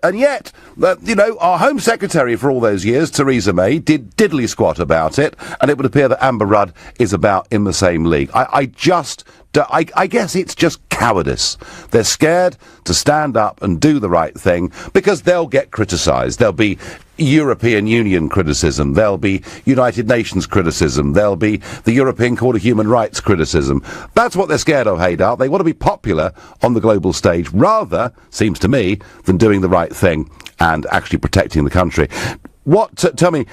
And yet, our Home Secretary for all those years, Theresa May, did diddly squat about it, and it would appear that Amber Rudd is about in the same league. I guess it's just cowardice. They're scared to stand up and do the right thing because they'll get criticised. There'll be European Union criticism. There'll be United Nations criticism. There'll be the European Court of Human Rights criticism. That's what they're scared of, Haydar. They want to be popular on the global stage rather, seems to me, than doing the right thing and actually protecting the country. Tell me,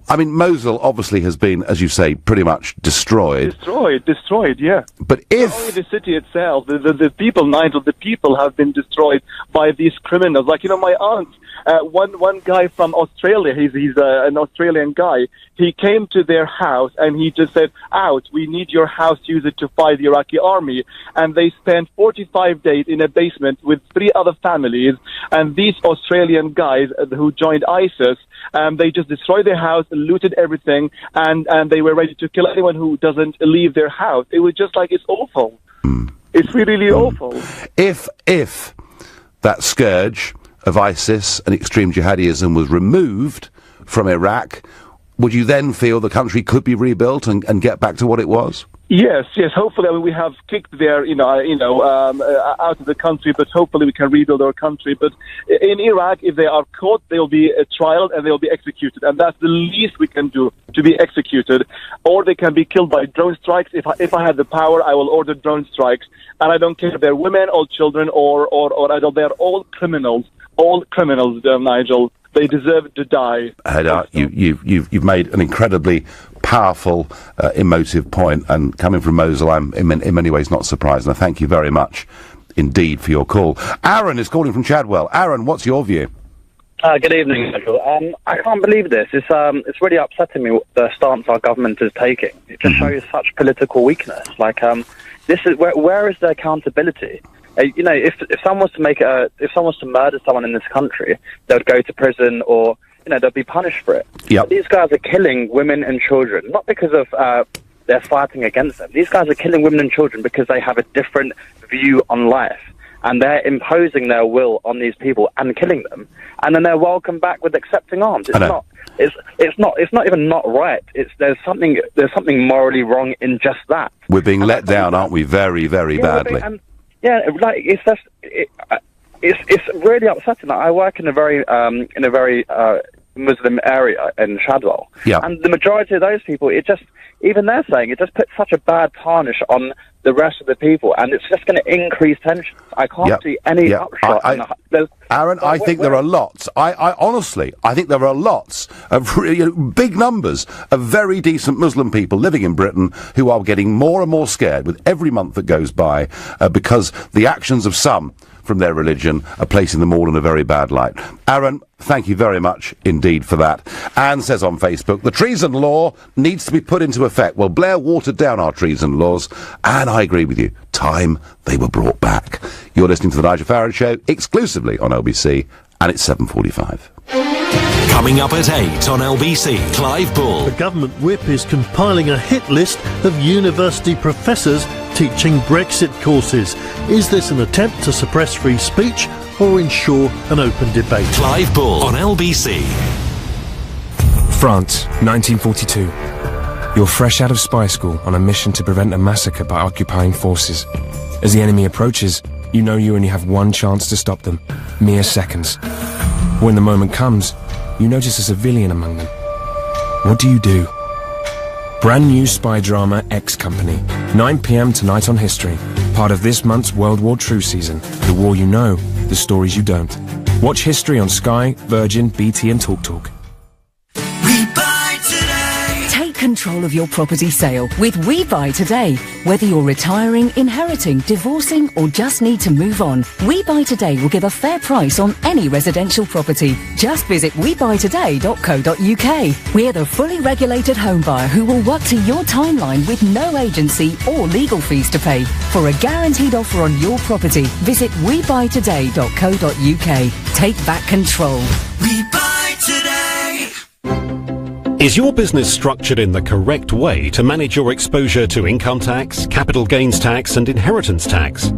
I mean, Mosul obviously has been, as you say, pretty much destroyed. Destroyed, yeah. But if... Not only the city itself, the people, Nigel, the people have been destroyed by these criminals. Like, my aunt, one guy from Australia, he's an Australian guy, he came to their house and he just said, out, we need your house to use it to fight the Iraqi army. And they spent 45 days in a basement with 3 other families, and these Australian guys who joined ISIS, they just destroyed their house, looted everything, and they were ready to kill anyone who doesn't leave their house. It was just like, it's awful. It's really awful. If that scourge of ISIS and extreme jihadism was removed from Iraq, would you then feel the country could be rebuilt and get back to what it was? Yes. Hopefully, I mean, we have kicked their, out of the country, but hopefully we can rebuild our country. But in Iraq, if they are caught, they will be trialed and they will be executed, and that's the least we can do, to be executed. Or they can be killed by drone strikes. If I had the power, I will order drone strikes, and I don't care if they're women or children or adults. They're all criminals. All criminals, Nigel. They deserve to die. You've made an incredibly powerful, emotive point, and coming from Mosul, I'm in many ways not surprised, and I thank you very much indeed for your call. Aaron is calling from Chadwell. Aaron, what's your view? Good evening, Nigel. I can't believe this. It's really upsetting me, the stance our government is taking. It just shows such political weakness. Like, this is where is the accountability? If someone was to if someone was to murder someone in this country, they would go to prison, or they'd be punished for it. Yep. These guys are killing women and children, not because of they're fighting against them. These guys are killing women and children because they have a different view on life, and they're imposing their will on these people and killing them, and then they're welcomed back with accepting arms. It's not even not right. There's something morally wrong in just that. We're being let down, aren't we? Very, very badly. It's really upsetting. I work in a very Muslim area in Chadwell, and the majority of those people, even they're saying it just puts such a bad tarnish on the rest of the people, and it's just going to increase tension. I can't see any upshot. Aaron, I think there are lots. I honestly, I think there are lots of big numbers of very decent Muslim people living in Britain who are getting more and more scared with every month that goes by because the actions of some from their religion are placing them all in a very bad light. Aaron, thank you very much indeed for that. Anne says on Facebook, the treason law needs to be put into effect. Well, Blair watered down our treason laws, and I agree with you. Time they were brought back. You're listening to the Nigel Farage Show, exclusively on LBC, and it's 7:45. Coming up at 8 on LBC, Clive Bull. The government whip is compiling a hit list of university professors teaching Brexit courses. Is this an attempt to suppress free speech or ensure an open debate? Clive Bull on LBC. France, 1942. You're fresh out of spy school on a mission to prevent a massacre by occupying forces. As the enemy approaches, you know you only have one chance to stop them. Mere seconds. When the moment comes, you notice a civilian among them. What do? Brand new spy drama X Company. 9 p.m. tonight on History. Part of this month's World War True season. The war you know, the stories you don't. Watch History on Sky, Virgin, BT and TalkTalk. Take control of your property sale with We Buy Today. Whether you're retiring, inheriting, divorcing or just need to move on, We Buy Today will give a fair price on any residential property. Just visit webuytoday.co.uk. We're the fully regulated home buyer who will work to your timeline with no agency or legal fees to pay. For a guaranteed offer on your property, visit webuytoday.co.uk. Take back control. We Buy Today. Is your business structured in the correct way to manage your exposure to income tax, capital gains tax and inheritance tax?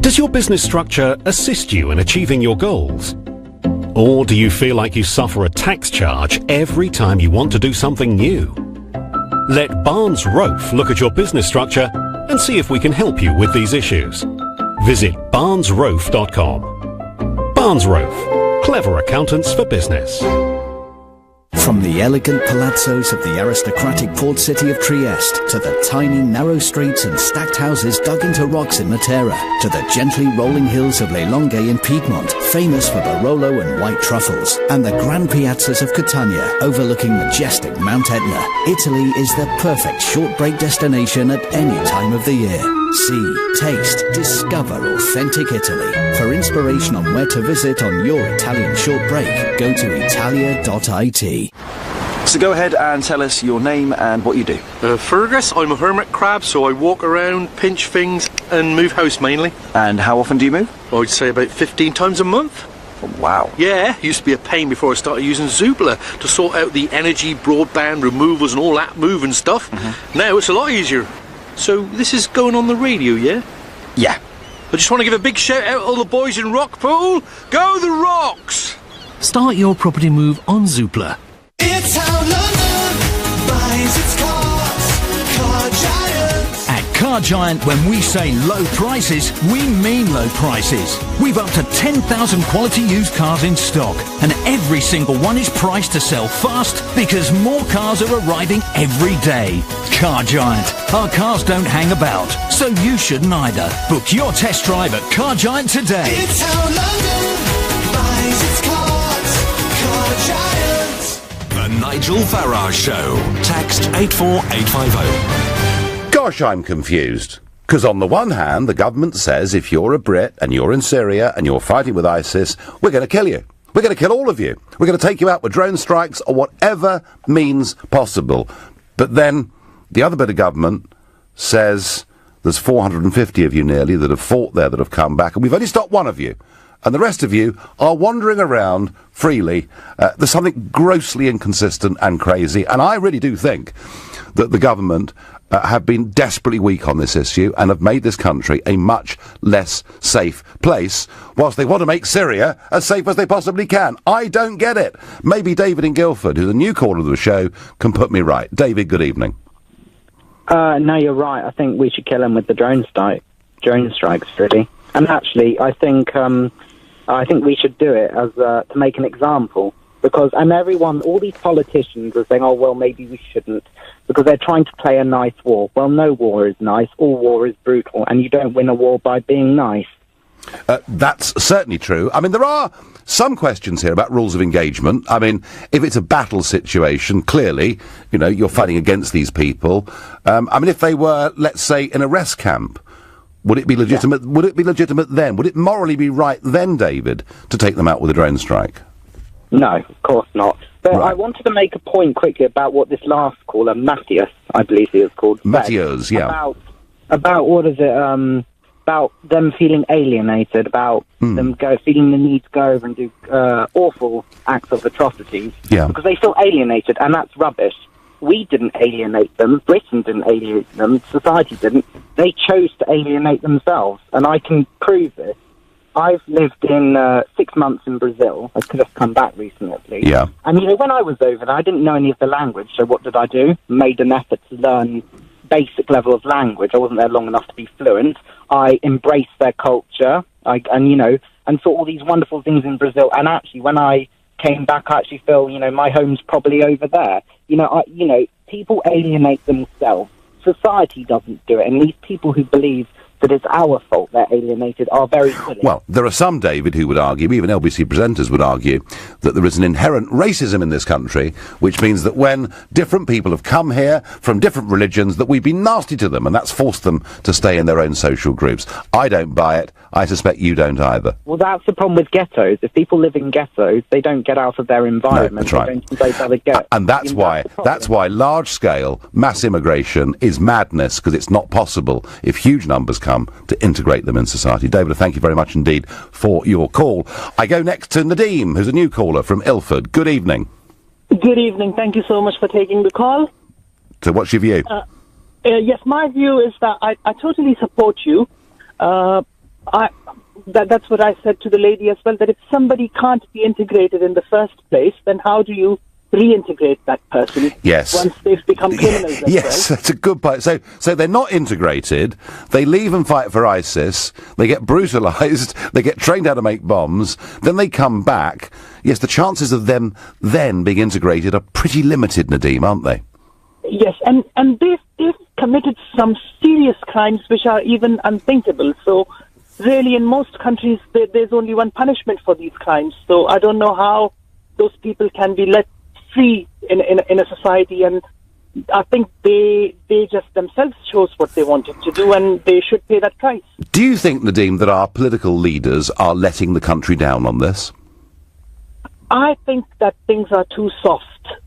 Does your business structure assist you in achieving your goals? Or do you feel like you suffer a tax charge every time you want to do something new? Let Barnes Rofe look at your business structure and see if we can help you with these issues. Visit barnesrofe.com. Barnes Rofe, clever accountants for business. From the elegant palazzos of the aristocratic port city of Trieste to the tiny narrow streets and stacked houses dug into rocks in Matera to the gently rolling hills of Le Longhe in Piedmont, famous for Barolo and white truffles, and the grand piazzas of Catania overlooking majestic Mount Etna, Italy is the perfect short break destination at any time of the year. See, taste, discover authentic Italy. For inspiration on where to visit on your Italian short break, go to italia.it. So go ahead and tell us your name and what you do. Fergus, I'm a hermit crab, so I walk around, pinch things, and move house mainly. And how often do you move? I'd say about 15 times a month. Oh, wow. Yeah, used to be a pain before I started using Zoopla to sort out the energy, broadband, removals and all that moving stuff. Now it's a lot easier. So this is going on the radio, yeah? Yeah. I just want to give a big shout out to all the boys in Rockpool. Go the Rocks! Start your property move on Zoopla. It's how London buys its cars. Car Giant. At Car Giant, when we say low prices, we mean low prices. We've up to 10,000 quality used cars in stock, and every single one is priced to sell fast because more cars are arriving every day. Car Giant. Our cars don't hang about, so you shouldn't either. Book your test drive at Car Giant today. It's how London buys its cars. Car Giant. The Nigel Farage Show. Text 84850. Gosh, I'm confused. Because on the one hand, the government says if you're a Brit and you're in Syria and you're fighting with ISIS, we're going to kill you. We're going to kill all of you. We're going to take you out with drone strikes or whatever means possible. But then the other bit of government says there's 450 of you nearly that have fought there that have come back, and we've only stopped one of you. And the rest of you are wandering around freely. There's something grossly inconsistent and crazy, and I really do think that the government have been desperately weak on this issue and have made this country a much less safe place, whilst they want to make Syria as safe as they possibly can. I don't get it. Maybe David in Guildford, who's a new caller to the show, can put me right. David, good evening. No, you're right. I think we should kill them with the drone strikes, really. And actually, I think we should do it as to make an example. Because, and everyone, all these politicians are saying, oh, well, maybe we shouldn't, because they're trying to play a nice war. Well, no war is nice. All war is brutal, and you don't win a war by being nice. That's certainly true. I mean, there are some questions here about rules of engagement. I mean, if it's a battle situation, clearly, you know, you're fighting against these people. I mean, if they were, let's say, in a rest camp, would it be legitimate? Yeah. Would it be legitimate then? Would it morally be right then, David, to take them out with a drone strike? No, of course not. But right. I wanted to make a point quickly about what this last caller, Matthias, I believe he is called, Matthias, yeah. About what is it? About them feeling alienated, about them feeling the need to go over and do awful acts of atrocities. Yeah. Because they feel alienated, and that's rubbish. We didn't alienate them. Britain didn't alienate them. Society didn't. They chose to alienate themselves, and I can prove this. I've lived in 6 months in Brazil. I could have come back recently. Yeah. And, you know, when I was over there, I didn't know any of the language, so what did I do? Made an effort to learn basic level of language. I wasn't there long enough to be fluent. I embraced their culture, and saw all these wonderful things in Brazil. And actually, when I came back, I actually feel, you know, my home's probably over there. People alienate themselves. Society doesn't do it. And these people who believe that it's our fault they're alienated are very silly. Well, there are some, David, who would argue, even LBC presenters would argue, that there is an inherent racism in this country, which means that when different people have come here from different religions, that we've been nasty to them, and that's forced them to stay in their own social groups. I don't buy it. I suspect you don't either. Well, that's the problem with ghettos. If people live in ghettos, they don't get out of their environment. No, that's right. They don't embrace how they get. And that's why large-scale mass immigration is madness, because it's not possible if huge numbers come to integrate them in society. David, thank you very much indeed for your call. I go next to Nadeem, who's a new caller from Ilford. Good evening. Good evening. Thank you so much for taking the call. So what's your view? Yes, my view is that I totally support you. That's what I said to the lady as well, that if somebody can't be integrated in the first place, then how do you reintegrate that person Yes. once they've become criminals as Yes, that's a good point. So they're not integrated. They leave and fight for ISIS. They get brutalised. They get trained how to make bombs. Then they come back. Yes, the chances of them then being integrated are pretty limited, Nadeem, aren't they? Yes, and they've committed some serious crimes which are even unthinkable. So really, in most countries, there's only one punishment for these crimes. So I don't know how those people can be let free in a society, and I think they just themselves chose what they wanted to do, and they should pay that price. Do you think, Nadeem, that our political leaders are letting the country down on this? I think that things are too soft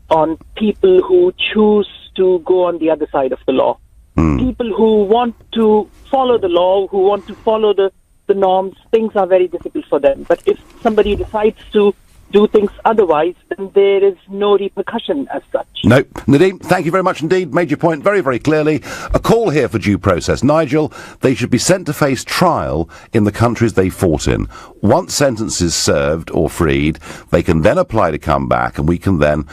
on people who choose to go on the other side of the law. People who want to follow the law, who want to follow the norms, things are very difficult for them. But if somebody decides to do things otherwise, then there is no repercussion as such. No. Nadeem, thank you very much indeed. Made your point very, very clearly. A call here for due process. Nigel, they should be sent to face trial in the countries they fought in. Once sentence is served or freed, they can then apply to come back, and we can then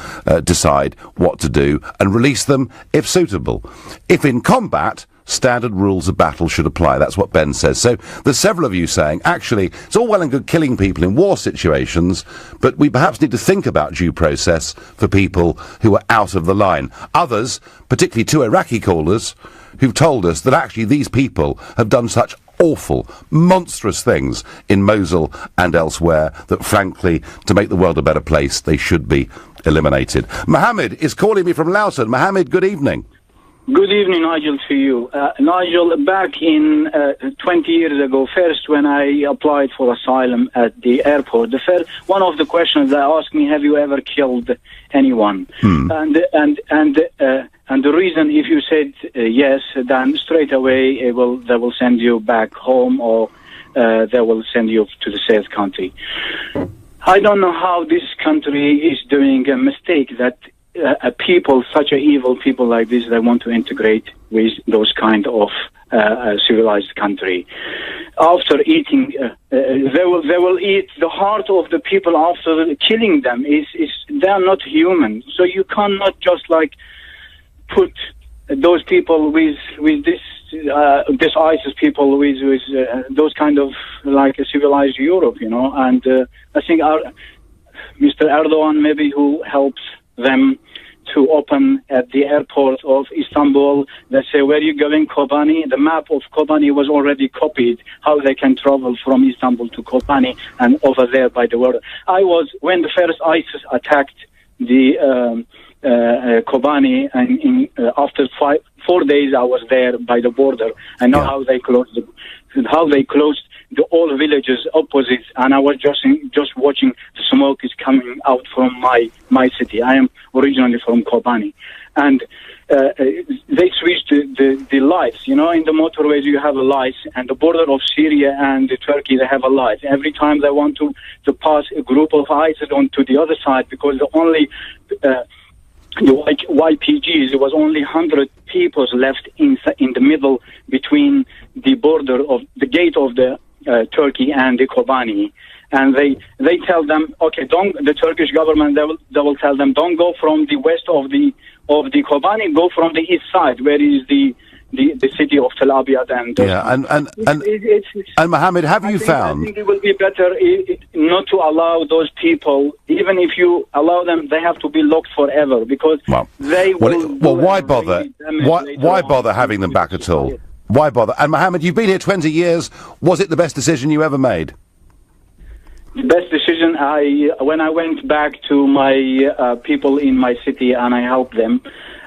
decide what to do and release them if suitable. If in combat, standard rules of battle should apply. That's what Ben says. So there's several of you saying, actually, it's all well and good killing people in war situations, but we perhaps need to think about due process for people who are out of the line. Others, particularly two Iraqi callers, who've told us that actually these people have done such awful, monstrous things in Mosul and elsewhere that, frankly, to make the world a better place, they should be eliminated. Mohammed is calling me from Loughton. Mohammed, good evening. Good evening, Nigel, to you. Nigel, back in 20 years ago, first when I applied for asylum at the airport, one of the questions they asked me, have you ever killed anyone? And the reason, if you said yes, then straight away they will send you back home, or they will send you to the safe country. I don't know how this country is doing a mistake that people, such a evil people like this, they want to integrate with those kind of civilized country. After eating, they will eat the heart of the people after killing them. They are not human. So you cannot just like put those people with this ISIS people with those kind of like a civilized Europe, you know. And I think Mr. Erdogan maybe who helps them to open at the airport of Istanbul. They say, where are you going, Kobani? The map of Kobani was already copied, how they can travel from Istanbul to Kobani and over there by the border. When the first ISIS attacked the Kobani, and after 4 days I was there by the border. I know how they closed all villages opposite, and I was just watching the smoke is coming out from my city. I am originally from Kobani, and they switched the lights. You know, in the motorways you have a light, and the border of Syria and Turkey they have a light. Every time they want to pass a group of ISIS onto the other side, because the only the YPGs, there was only 100 people left in the middle between the border of the gate of the Turkey and the Kobani, and they tell them, okay, the Turkish government they will tell them, don't go from the west of the Kobani, go from the east side, where is the city of Tel Abyad. And Mohammed, have you found? I think it will be better not to allow those people. Even if you allow them, they have to be locked forever, because they will. Well, why bother? Why bother having them back at all? Why bother? And Mohammed, you've been here 20 years. Was it the best decision you ever made? The best decision, when I went back to my people in my city and I helped them,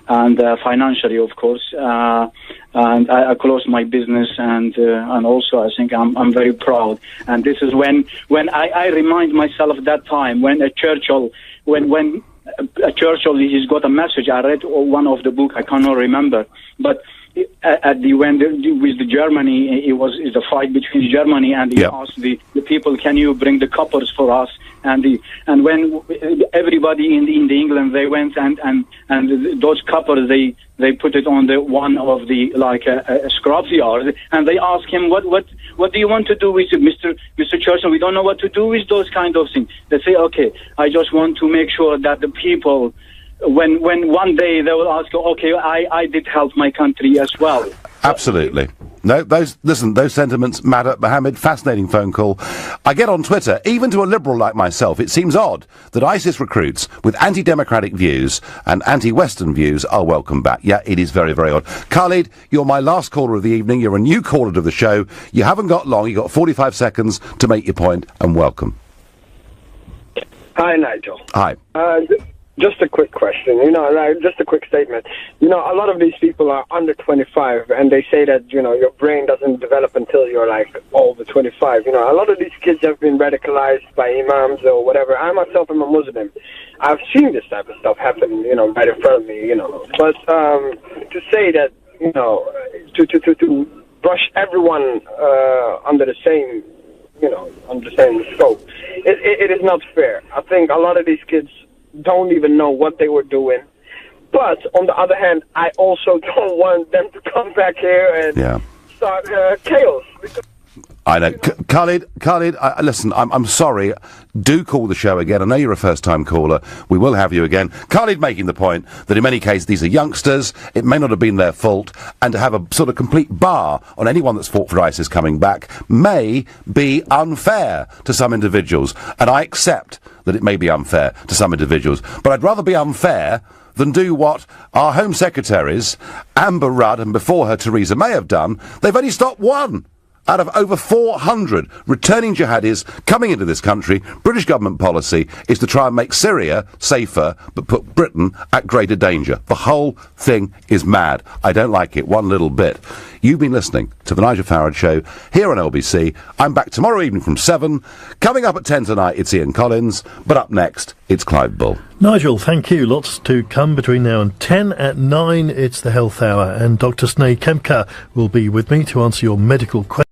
and financially, of course, and I closed my business, and also I think I'm very proud. And this is when I remind myself that time when a Churchill, when a Churchill, he's got a message. I read one of the book, I cannot remember, but with the Germany, it was a fight between Germany, and he asked the people, "Can you bring the coppers for us?" And when everybody in England, they went and those coppers, they put it on the one of the a scrapyard, and they asked him, what do you want to do with it, Mr. Churchill? We don't know what to do with those kind of things. They say, okay, I just want to make sure that the people, when one day they will ask, okay, I did help my country as well. Absolutely. No, those sentiments matter. Mohammed, fascinating phone call. I get on Twitter, even to a liberal like myself, it seems odd that ISIS recruits with anti-democratic views and anti-Western views are welcome back. Yeah, it is very, very odd. Khalid, you're my last caller of the evening. You're a new caller to the show. You haven't got long. You've got 45 seconds to make your point, and welcome. Hi, Nigel. Hi. Just a quick question, just a quick statement. A lot of these people are under 25, and they say that, your brain doesn't develop until you're, over 25. A lot of these kids have been radicalized by imams or whatever. I myself am a Muslim. I've seen this type of stuff happen, right in front of me, But to say that, to brush everyone under the same, under the same scope, it is not fair. I think a lot of these kids don't even know what they were doing. But on the other hand, I also don't want them to come back here and start chaos. I know. Khalid, listen, I'm sorry. Do call the show again. I know you're a first-time caller. We will have you again. Khalid making the point that in many cases these are youngsters. It may not have been their fault. And to have a sort of complete bar on anyone that's fought for ISIS coming back may be unfair to some individuals. And I accept that it may be unfair to some individuals. But I'd rather be unfair than do what our Home Secretaries, Amber Rudd, and before her Theresa May have done. They've only stopped one out of over 400 returning jihadis coming into this country. British government policy is to try and make Syria safer, but put Britain at greater danger. The whole thing is mad. I don't like it one little bit. You've been listening to the Nigel Farage Show here on LBC. I'm back tomorrow evening from 7. Coming up at 10 tonight, it's Ian Collins. But up next, it's Clive Bull. Nigel, thank you. Lots to come between now and 10. At 9, it's the Health Hour. And Dr. Sneh Kemker will be with me to answer your medical questions.